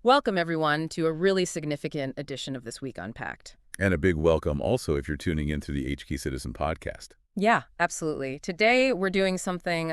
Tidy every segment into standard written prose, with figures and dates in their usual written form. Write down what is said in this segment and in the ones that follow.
Welcome, everyone, to a really significant edition of This Week Unpacked. And a big welcome also if you're tuning in through the HK Citizen podcast. Yeah, absolutely. Today, we're doing something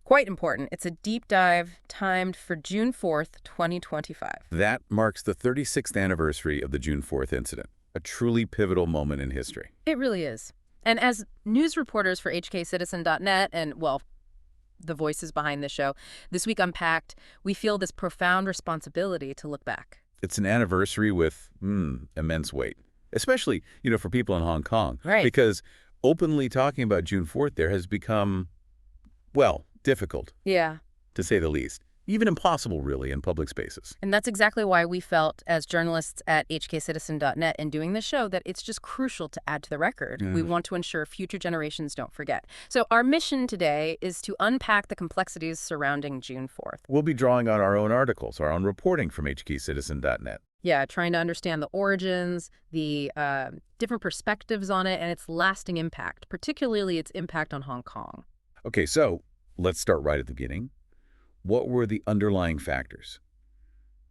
quite important. It's a deep dive timed for June 4th, 2025. That marks the 36th anniversary of the June 4th incident, a truly pivotal moment in history. It really is. And as news reporters for hkcitizen.net and, well, the voices behind the show, This Week Unpacked, we feel this profound responsibility to look back. It's an anniversary with immense weight, especially, for people in Hong Kong. Right. Because openly talking about June 4th there has become, well, difficult, Yeah. to say the least. Even impossible, really, in public spaces. And that's exactly why we felt, as journalists at hkcitizen.net in doing this show, that it's just crucial to add to the record. We want to ensure future generations don't forget. So our mission today is to unpack the complexities surrounding June 4th. We'll be drawing on our own articles, our own reporting from hkcitizen.net. Yeah, trying to understand the origins, the different perspectives on it, and its lasting impact, particularly its impact on Hong Kong. Okay, so let's start right at the beginning. What were the underlying factors?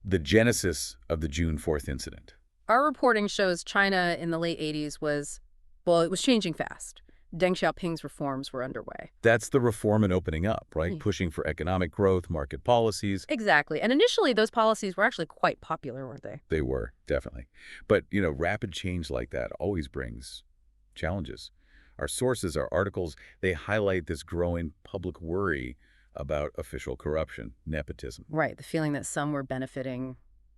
The genesis of the June 4th incident. Our reporting shows China in the late 80s was, well, it was changing fast. Deng Xiaoping's reforms were underway. That's the reform and opening up, right? Mm. Pushing for economic growth, market policies. Exactly. And initially, those policies were actually quite popular, weren't they? They were, definitely. But, rapid change like that always brings challenges. Our sources, our articles, they highlight this growing public worry about official corruption, nepotism. Right, the feeling that some were benefiting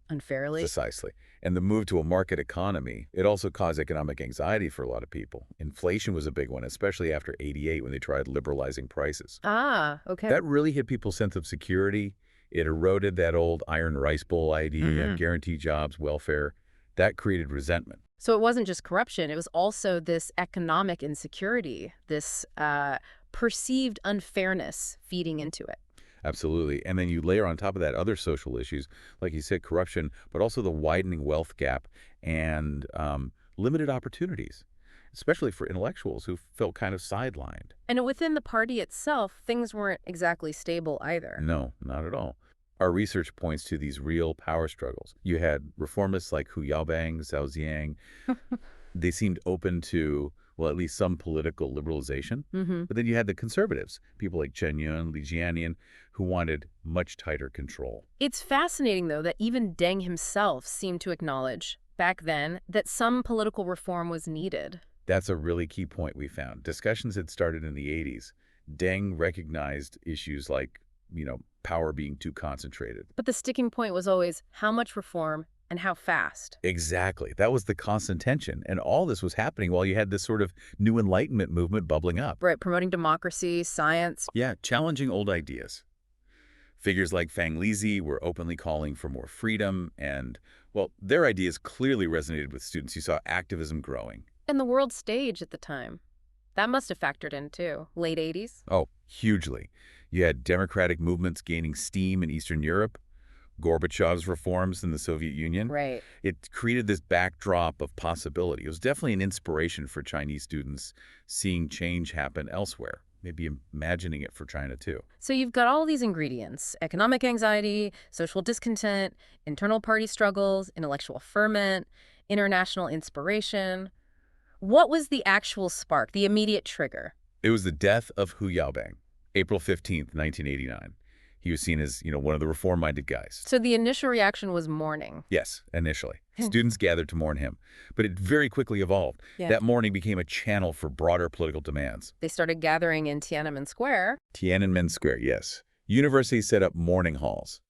unfairly. Precisely. And the move to a market economy, it also caused economic anxiety for a lot of people. Inflation was a big one, especially after '88 when they tried liberalizing prices. Ah, okay. That really hit people's sense of security. It eroded that old iron rice bowl idea, guaranteed jobs, welfare. That created resentment. So it wasn't just corruption, it was also this economic insecurity, this perceived unfairness feeding into it. Absolutely. And then you layer on top of that other social issues, like you said, corruption, but also the widening wealth gap and limited opportunities, especially for intellectuals who felt kind of sidelined. And within the party itself, things weren't exactly stable either. No, not at all. Our research points to these real power struggles. You had reformists like Yaobang, Zhao Ziyang. They seemed open to, well, at least some political liberalization. But then you had the conservatives, people like Chen Yun, Li Jianian, who wanted much tighter control. It's fascinating, though, that even Deng himself seemed to acknowledge, back then, that some political reform was needed. That's a really key point we found. Discussions had started in the '80s. Deng recognized issues like, power being too concentrated. But the sticking point was always how much reform and how fast. Exactly. That was the constant tension. And all this was happening while you had this sort of new Enlightenment movement bubbling up. Right, promoting democracy, science. Yeah, challenging old ideas. Figures like Fang Lizi were openly calling for more freedom and, well, their ideas clearly resonated with students. You saw activism growing. And the world stage at the time. That must have factored in, too. Late 80s? Oh, hugely. You had democratic movements gaining steam in Eastern Europe, Gorbachev's reforms in the Soviet Union. Right. It created this backdrop of possibility. It was definitely an inspiration for Chinese students seeing change happen elsewhere, maybe imagining it for China too. So you've got all these ingredients: economic anxiety, social discontent, internal party struggles, intellectual ferment, international inspiration. What was the actual spark, the immediate trigger? It was the death of Hu Yaobang, April 15th, 1989. He was seen as, one of the reform-minded guys. So the initial reaction was mourning. Yes, initially. Students gathered to mourn him. But it very quickly evolved. Yeah. That mourning became a channel for broader political demands. They started gathering in Tiananmen Square. Tiananmen Square, yes. Universities set up mourning halls.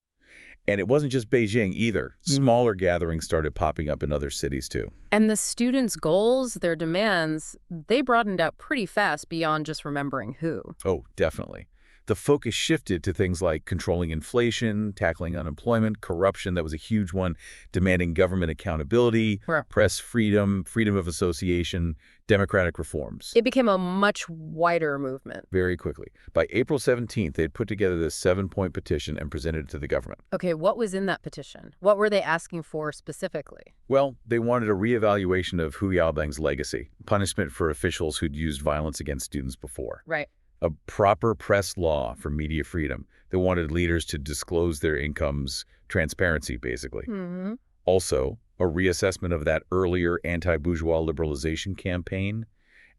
And it wasn't just Beijing either. Smaller gatherings started popping up in other cities too. And the students' goals, their demands, they broadened out pretty fast beyond just remembering who. Oh, definitely. The focus shifted to things like controlling inflation, tackling unemployment, corruption, that was a huge one, demanding government accountability, press freedom, freedom of association, democratic reforms. It became a much wider movement. Very quickly. By April 17th, they'd put together this 7-point petition and presented it to the government. Okay, what was in that petition? What were they asking for specifically? Well, they wanted a reevaluation of Hu Yaobang's legacy, punishment for officials who'd used violence against students before. Right. A proper press law for media freedom, They wanted leaders to disclose their incomes, transparency, basically. Hmm. Also, a reassessment of that earlier anti-bourgeois liberalization campaign,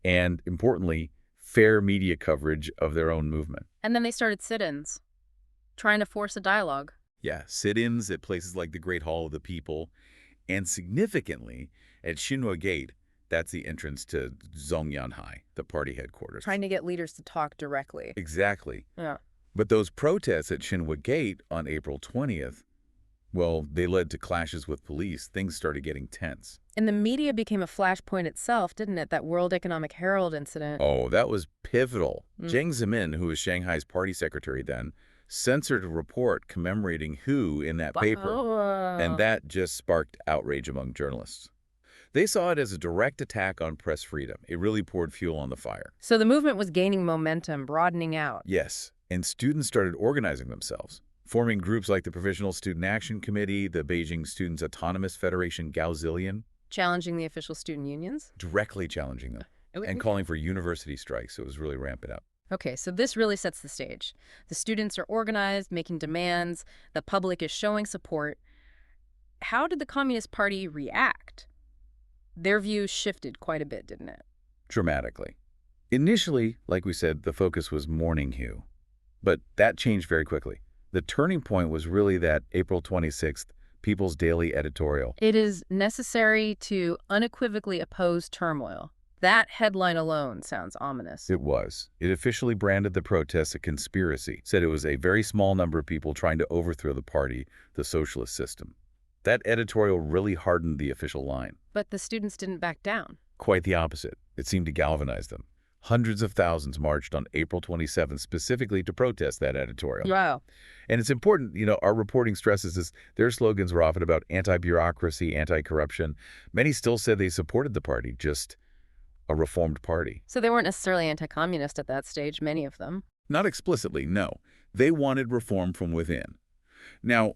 and importantly, fair media coverage of their own movement. And then they started sit-ins, trying to force a dialogue. Yeah, sit-ins at places like the Great Hall of the People, and significantly, at Xinhua Gate, that's the entrance to Zhongyanhai, the party headquarters. Trying to get leaders to talk directly. Exactly. Yeah. But those protests at Xinhua Gate on April 20th, well, they led to clashes with police. Things started getting tense. And the media became a flashpoint itself, didn't it? That World Economic Herald incident. Oh, that was pivotal. Mm. Jiang Zemin, who was Shanghai's party secretary then, censored a report commemorating Hu in that paper, and that just sparked outrage among journalists. They saw it as a direct attack on press freedom. It really poured fuel on the fire. So the movement was gaining momentum, broadening out. Yes, and students started organizing themselves, forming groups like the Provisional Student Action Committee, the Beijing Students' Autonomous Federation Gaozillion, Challenging the official student unions? directly challenging them, and calling for university strikes. It was really ramping up. Okay, so this really sets the stage. The students are organized, making demands. The public is showing support. How did the Communist Party react? Their views shifted quite a bit, didn't it? Dramatically. Initially, like we said, the focus was mourning Hu. But that changed very quickly. The turning point was really that April 26th People's Daily editorial. It is necessary to unequivocally oppose turmoil. That headline alone sounds ominous. It was. It officially branded the protests a conspiracy, said it was a very small number of people trying to overthrow the party, the socialist system. That editorial really hardened the official line. But the students didn't back down. Quite the opposite. It seemed to galvanize them. Hundreds of thousands marched on April 27th specifically to protest that editorial. Wow. And it's important, our reporting stresses this. Their slogans were often about anti-bureaucracy, anti-corruption. Many still said they supported the party, just a reformed party. So they weren't necessarily anti-communist at that stage, many of them. Not explicitly, no. They wanted reform from within. Now,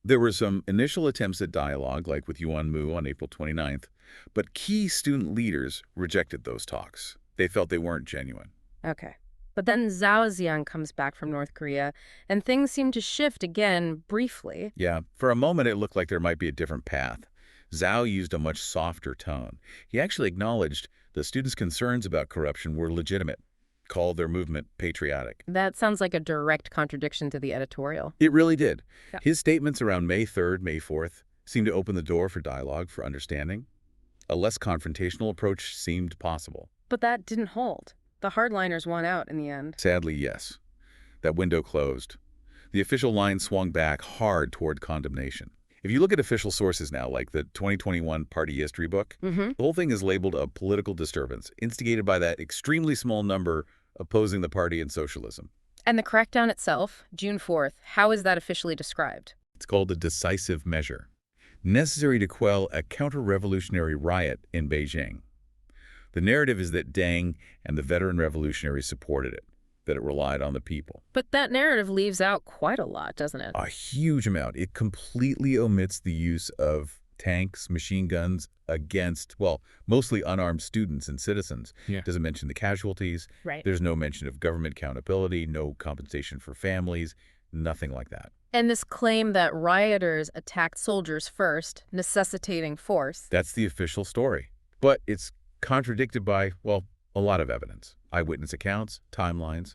there were some initial attempts at dialogue, like with Yuan Mu on April 29th, but key student leaders rejected those talks. They felt they weren't genuine. Okay. But then Zhao Ziyan comes back from North Korea, and things seem to shift again briefly. Yeah, for a moment it looked like there might be a different path. Zhao used a much softer tone. He actually acknowledged the students' concerns about corruption were legitimate, called their movement patriotic. That sounds like a direct contradiction to the editorial. It really did. Yeah. His statements around May 3rd, May 4th seemed to open the door for dialogue, for understanding. A less confrontational approach seemed possible. But that didn't hold. The hardliners won out in the end. Sadly, yes. That window closed. The official line swung back hard toward condemnation. If you look at official sources now, like the 2021 Party History book, the whole thing is labeled a political disturbance, instigated by that extremely small number opposing the party and socialism. And the crackdown itself, June 4th, how is that officially described? It's called a decisive measure, necessary to quell a counter-revolutionary riot in Beijing. The narrative is that Deng and the veteran revolutionaries supported it, that it relied on the people. But that narrative leaves out quite a lot, doesn't it? A huge amount. It completely omits the use of tanks, machine guns against, well, mostly unarmed students and citizens. Yeah. Doesn't mention the casualties. Right. There's no mention of government accountability, no compensation for families, nothing like that. And this claim that rioters attacked soldiers first, necessitating force. That's the official story. But it's contradicted by, well, a lot of evidence. Eyewitness accounts, timelines.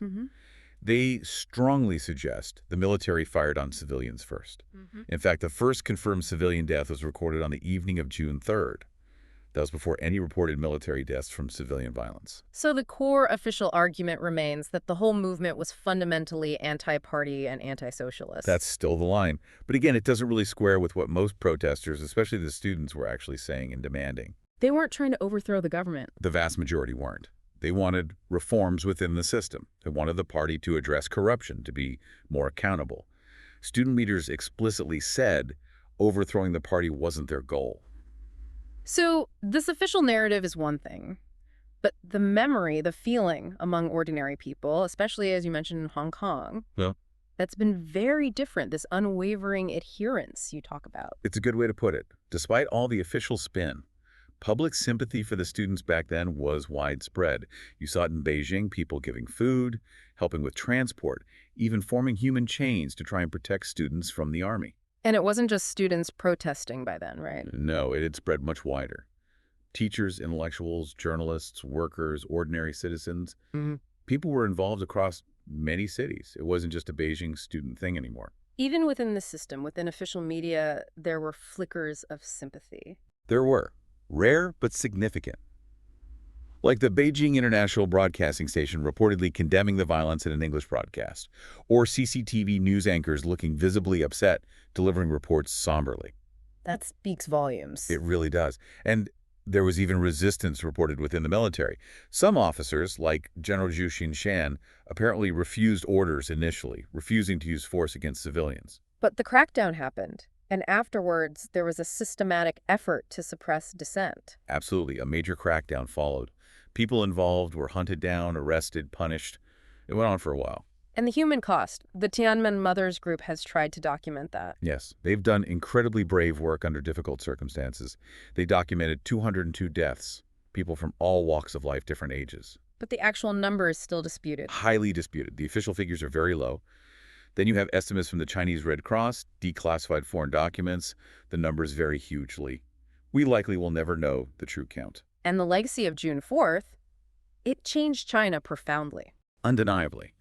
They strongly suggest the military fired on civilians first. In fact, the first confirmed civilian death was recorded on the evening of June 3rd. That was before any reported military deaths from civilian violence. So the core official argument remains that the whole movement was fundamentally anti-party and anti-socialist. That's still the line. But again, it doesn't really square with what most protesters, especially the students, were actually saying and demanding. They weren't trying to overthrow the government. The vast majority weren't. They wanted reforms within the system. They wanted the party to address corruption, to be more accountable. Student leaders explicitly said overthrowing the party wasn't their goal. So this official narrative is one thing, but the memory, the feeling among ordinary people, especially as you mentioned in Hong Kong, Yeah. that's been very different, this unwavering adherence you talk about. It's a good way to put it. Despite all the official spin, public sympathy for the students back then was widespread. You saw it in Beijing, people giving food, helping with transport, even forming human chains to try and protect students from the army. And it wasn't just students protesting by then, right? No, it had spread much wider. Teachers, intellectuals, journalists, workers, ordinary citizens. Hmm. People were involved across many cities. It wasn't just a Beijing student thing anymore. Even within the system, within official media, there were flickers of sympathy. There were, rare but significant. Like the Beijing International Broadcasting Station reportedly condemning the violence in an English broadcast, or CCTV news anchors looking visibly upset, delivering reports somberly. That speaks volumes. It really does. And there was even resistance reported within the military. Some officers, like General Zhu Xinshan, apparently refused orders initially, refusing to use force against civilians. But the crackdown happened, and afterwards there was a systematic effort to suppress dissent. Absolutely, a major crackdown followed. People involved were hunted down, arrested, punished. It went on for a while. And the human cost, the Tiananmen Mothers Group has tried to document that. Yes, they've done incredibly brave work under difficult circumstances. They documented 202 deaths, people from all walks of life, different ages. But the actual number is still disputed. Highly disputed. The official figures are very low. Then you have estimates from the Chinese Red Cross, declassified foreign documents. The numbers vary hugely. We likely will never know the true count. And the legacy of June 4th, it changed China profoundly. Undeniably.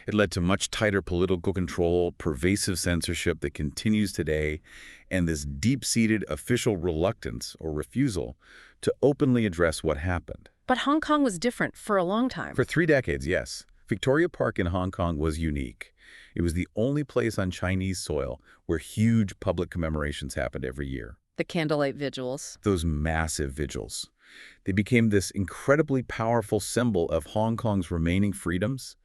It led to much tighter political control, pervasive censorship that continues today, and this deep-seated official reluctance or refusal to openly address what happened. But Hong Kong was different for a long time. For 3 decades, yes. Victoria Park in Hong Kong was unique. It was the only place on Chinese soil where huge public commemorations happened every year. The candlelight vigils. Those massive vigils. They became this incredibly powerful symbol of Hong Kong's remaining freedoms,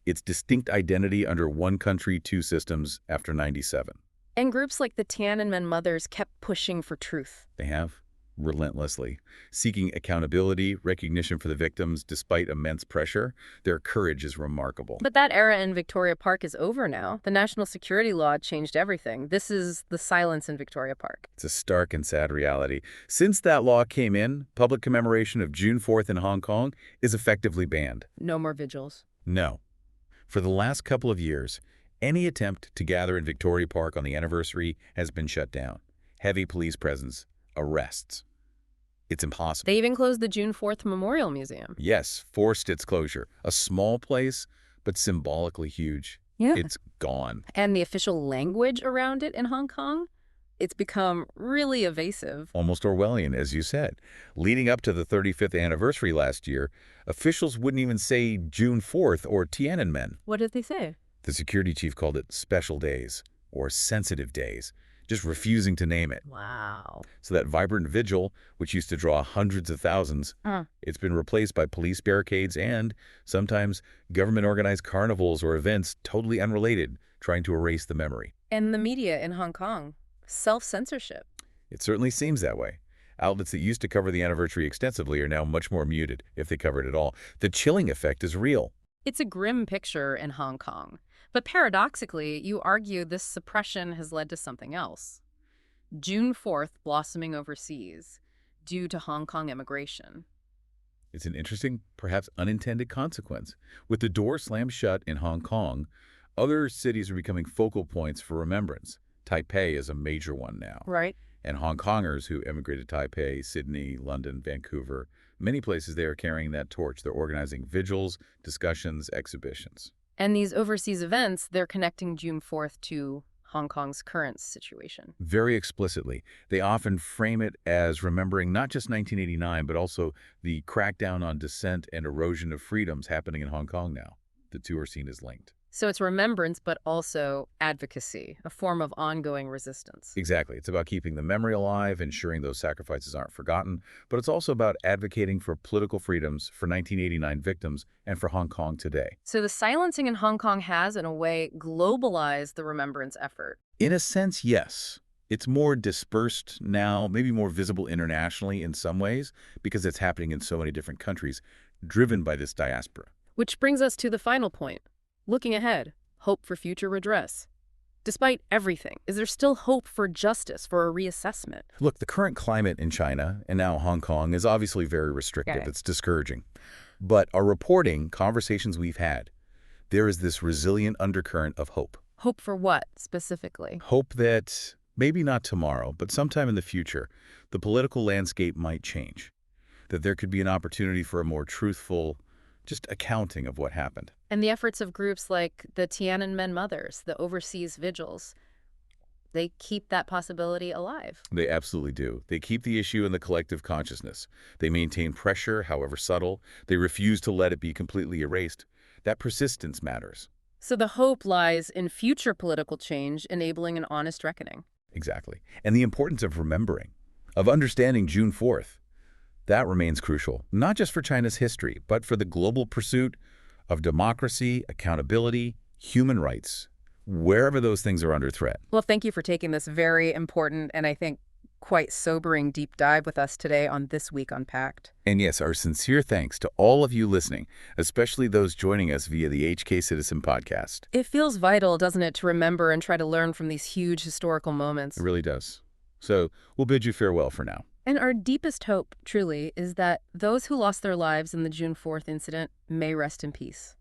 its distinct identity under one country, two systems after '97. And groups like the Tiananmen Mothers kept pushing for truth. They have, relentlessly, seeking accountability, recognition for the victims despite immense pressure. Their courage is remarkable. But that era in Victoria Park is over now. The national security law changed everything. This is the silence in Victoria Park. It's a stark and sad reality. Since that law came in, public commemoration of June 4th in Hong Kong is effectively banned. No more vigils. No. For the last couple of years, any attempt to gather in Victoria Park on the anniversary has been shut down. Heavy police presence, arrests. It's impossible. They even closed the June 4th Memorial Museum. Yes, forced its closure. A small place, but symbolically huge. Yeah. It's gone. And the official language around it in Hong Kong, it's become really evasive. Almost Orwellian, as you said. Leading up to the 35th anniversary last year, officials wouldn't even say June 4th or Tiananmen. What did they say? The security chief called it special days or sensitive days, just refusing to name it. Wow. So that vibrant vigil, which used to draw hundreds of thousands, it's been replaced by police barricades and sometimes government-organized carnivals or events totally unrelated, trying to erase the memory. And the media in Hong Kong, self-censorship. It certainly seems that way. Outlets that used to cover the anniversary extensively are now much more muted, if they cover it at all. The chilling effect is real. It's a grim picture in Hong Kong. But paradoxically, you argue this suppression has led to something else. June 4th blossoming overseas due to Hong Kong immigration. It's an interesting, perhaps unintended consequence. With the door slammed shut in Hong Kong, other cities are becoming focal points for remembrance. Taipei is a major one now. Right. And Hong Kongers who emigrated to Taipei, Sydney, London, Vancouver, many places they are carrying that torch. They're organizing vigils, discussions, exhibitions. And these overseas events, they're connecting June 4th to Hong Kong's current situation. Very explicitly. They often frame it as remembering not just 1989, but also the crackdown on dissent and erosion of freedoms happening in Hong Kong now. The two are seen as linked. So it's remembrance, but also advocacy, a form of ongoing resistance. Exactly. It's about keeping the memory alive, ensuring those sacrifices aren't forgotten, but it's also about advocating for political freedoms for 1989 victims and for Hong Kong today. So the silencing in Hong Kong has, in a way, globalized the remembrance effort. In a sense, yes. It's more dispersed now, maybe more visible internationally in some ways, because it's happening in so many different countries, driven by this diaspora. Which brings us to the final point. Looking ahead, hope for future redress. Despite everything, is there still hope for justice, for a reassessment? Look, the current climate in China, and now Hong Kong, is obviously very restrictive. Okay. It's discouraging. But our reporting, conversations we've had, there is this resilient undercurrent of hope. Hope for what, specifically? Hope that maybe not tomorrow, but sometime in the future, the political landscape might change. That there could be an opportunity for a more truthful, just accounting of what happened. And the efforts of groups like the Tiananmen Mothers, the overseas vigils, they keep that possibility alive. They absolutely do. They keep the issue in the collective consciousness. They maintain pressure, however subtle. They refuse to let it be completely erased. That persistence matters. So the hope lies in future political change, enabling an honest reckoning. Exactly. And the importance of remembering, of understanding June 4th. That remains crucial, not just for China's history, but for the global pursuit of democracy, accountability, human rights, wherever those things are under threat. Well, thank you for taking this very important and I think quite sobering deep dive with us today on This Week Unpacked. And yes, our sincere thanks to all of you listening, especially those joining us via the HK Citizen podcast. It feels vital, doesn't it, to remember and try to learn from these huge historical moments. It really does. So we'll bid you farewell for now. And our deepest hope, truly, is that those who lost their lives in the June 4th incident may rest in peace,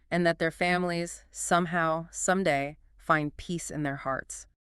and that their families, somehow, someday, find peace in their hearts.